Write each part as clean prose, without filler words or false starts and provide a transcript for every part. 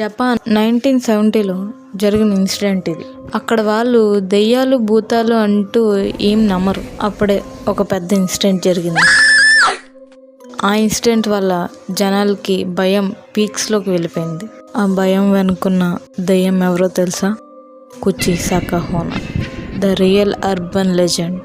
Japan 1970లో జరిగిన incident ఇది. అక్కడ వాళ్ళు దెయ్యాలు భూతాలు అంటూ ఏం నమ్మరు. అప్పుడే ఒక పెద్ద ఇన్సిడెంట్ జరిగింది. ఆ ఇన్సిడెంట్ వల్ల జనాలకి భయం పీక్స్లోకి వెళ్ళిపోయింది. ఆ భయం వెనుకున్న దెయ్యం ఎవరో తెలుసా? కుచిసాకా హోనా, ద రియల్ అర్బన్ లెజెండ్.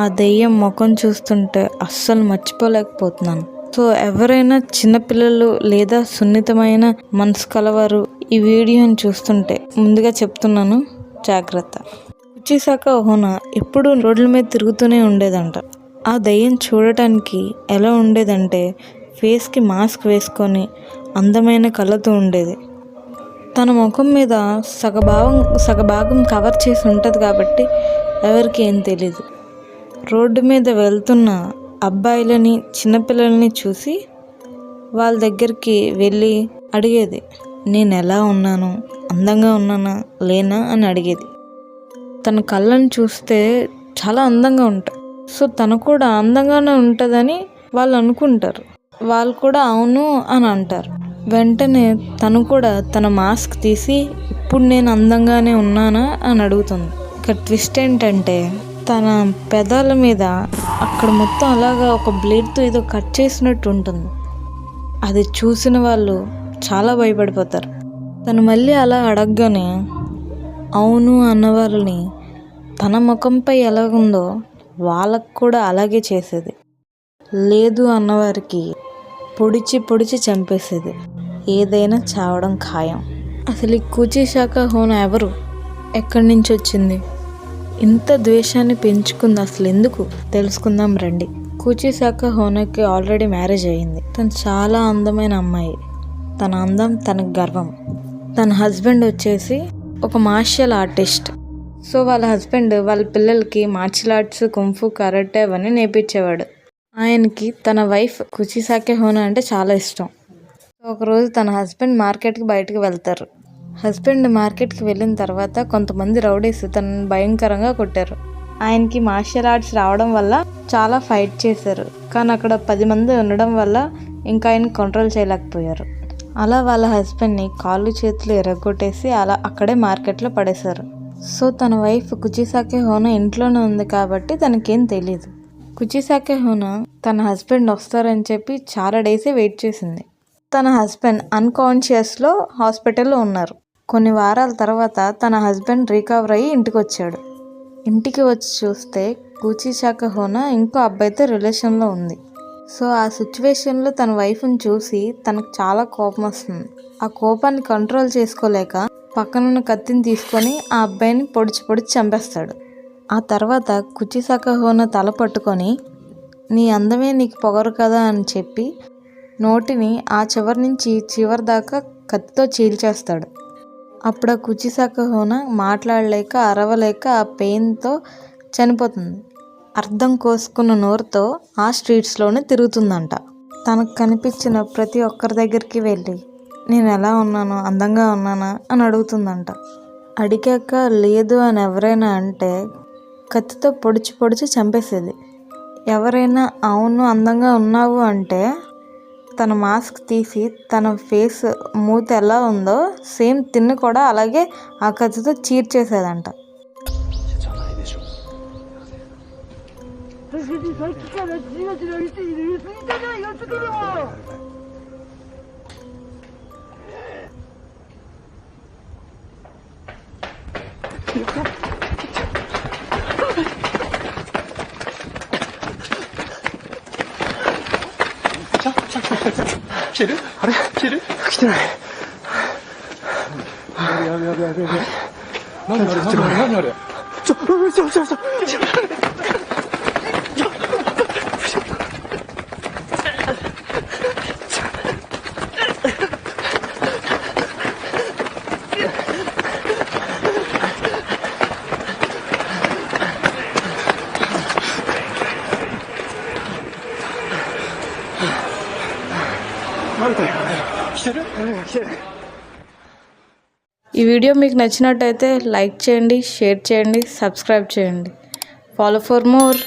ఆ దెయ్యం ముఖం చూస్తుంటే అస్సలు మర్చిపోలేకపోతున్నాను. సో ఎవరైనా చిన్నపిల్లలు లేదా సున్నితమైన మనసు కలవారు ఈ వీడియోని చూస్తుంటే ముందుగా చెప్తున్నాను, జాగ్రత్త. కుచిసాకా హోనా ఎప్పుడూ రోడ్ల మీద తిరుగుతూనే ఉండేదంట. ఆ దెయ్యం చూడటానికి ఎలా ఉండేదంటే ఫేస్కి మాస్క్ వేసుకొని అందమైన కళ్ళతో ఉండేది. తన ముఖం మీద సగభాగం కవర్ చేసి ఉంటుంది కాబట్టి ఎవరికి ఏం తెలీదు. రోడ్డు మీద వెళ్తున్న అబ్బాయిలని చిన్నపిల్లల్ని చూసి వాళ్ళ దగ్గరికి వెళ్ళి అడిగేది, నేను ఎలా ఉన్నాను, అందంగా ఉన్నానా లేనా అని అడిగేది. తన కళ్ళని చూస్తే చాలా అందంగా ఉంటాయి. సో తను కూడా అందంగానే ఉంటుందని వాళ్ళు అనుకుంటారు. వాళ్ళు కూడా అవును అని అంటారు. వెంటనే తను కూడా తన మాస్క్ తీసి ఇప్పుడు నేను అందంగానే ఉన్నానా అని అడుగుతుంది. ఇక ట్విస్ట్ ఏంటంటే తన పెదాల మీద అక్కడ మొత్తం అలాగా ఒక బ్లేడ్తో ఏదో కట్ చేసినట్టు ఉంటుంది. అది చూసిన వాళ్ళు చాలా భయపడిపోతారు. తను మళ్ళీ అలా అడగగానే అవును అన్న వాళ్ళని తన ముఖంపై ఎలాగుందో వాళ్ళకు కూడా అలాగే చేసేది. లేదు అన్నవారికి పొడిచి చంపేసేది. ఏదైనా చావడం ఖాయం. అసలు ఈ కుచిసాకా హోనా ఎవరు, ఎక్కడి నుంచి వచ్చింది, ఇంత ద్వేషాన్ని పెంచుకుంది అసలు ఎందుకు తెలుసుకుందాం రండి. కుచిసాకా హోనాకి ఆల్రెడీ మ్యారేజ్ అయ్యింది. తను చాలా అందమైన అమ్మాయి. తన అందం తనకు గర్వం. తన హస్బెండ్ వచ్చేసి ఒక మార్షల్ ఆర్టిస్ట్. సో వాళ్ళ హస్బెండ్ వాళ్ళ పిల్లలకి మార్షల్ ఆర్ట్స్, కుంఫు, కరాటే అవన్నీ నేర్పించేవాడు. ఆయనకి తన వైఫ్ కుచిసాకా హోనా అంటే చాలా ఇష్టం. ఒకరోజు తన హస్బెండ్ మార్కెట్కి బయటకు వెళ్తారు. హస్బెండ్ మార్కెట్కి వెళ్ళిన తర్వాత కొంతమంది రౌడీస్ తనని భయంకరంగా కొట్టారు. ఆయనకి మార్షల్ ఆర్ట్స్ రావడం వల్ల చాలా ఫైట్ చేశారు. కానీ అక్కడ 10 మంది ఉండడం వల్ల ఇంకా ఆయన కంట్రోల్ చేయలేకపోయారు. అలా వాళ్ళ హస్బెండ్ని కాళ్ళు చేతులు ఎరగొట్టేసి అలా అక్కడే మార్కెట్లో పడేశారు. సో తన వైఫ్ కుచిసాకా హోనా ఇంట్లోనే ఉంది కాబట్టి తనకేం తెలీదు. కుచిసాకా హోనా తన హస్బెండ్ వస్తారని చెప్పి చాలా డేసే వెయిట్ చేసింది. తన హస్బెండ్ అన్కాన్షియస్లో హాస్పిటల్లో ఉన్నారు. కొన్ని వారాల తర్వాత తన హస్బెండ్ రికవర్ అయ్యి ఇంటికి వచ్చాడు. ఇంటికి వచ్చి చూస్తే కుచిసాకా హోనా ఇంకో అబ్బాయితో రిలేషన్లో ఉంది. సో ఆ సిచ్యువేషన్లో తన వైఫ్ని చూసి తనకు చాలా కోపం వస్తుంది. ఆ కోపాన్ని కంట్రోల్ చేసుకోలేక పక్కనున్న కత్తిని తీసుకొని ఆ అబ్బాయిని పొడిచి చంపేస్తాడు. ఆ తర్వాత కుచిసాకా హోనా తల పట్టుకొని నీ అందమే నీకు పొగరు కదా అని చెప్పి నోటిని ఆ చివరి నుంచి చివరి దాకా కత్తితో చీల్చేస్తాడు. అప్పుడు ఆ కుచిసాకా హోనా మాట్లాడలేక అరవలేక ఆ పెయిన్తో చనిపోతుంది. అర్థం కోసుకున్న నోరుతో ఆ స్ట్రీట్స్లోనే తిరుగుతుందంట. తనకు కనిపించిన ప్రతి ఒక్కరి దగ్గరికి వెళ్ళి నేను ఎలా ఉన్నాను, అందంగా ఉన్నానా అని అడుగుతుందంట. అడిగాక లేదు అని ఎవరైనా అంటే కత్తితో పొడిచి చంపేసేది. ఎవరైనా అవును అందంగా ఉన్నావు అంటే తన మాస్క్ తీసి తన ఫేస్ మూత ఎలా ఉందో సేమ్ తిన్ను కూడా అలాగే ఆ కత్తితో చీర్చేసేదంట.来てる？あれ？来てる？来てない。やべ。何あれ？ちょ。ఈ వీడియో మీకు నచ్చినట్టయితే లైక్ చేయండి, షేర్ చేయండి, సబ్స్క్రైబ్ చేయండి. Follow for more.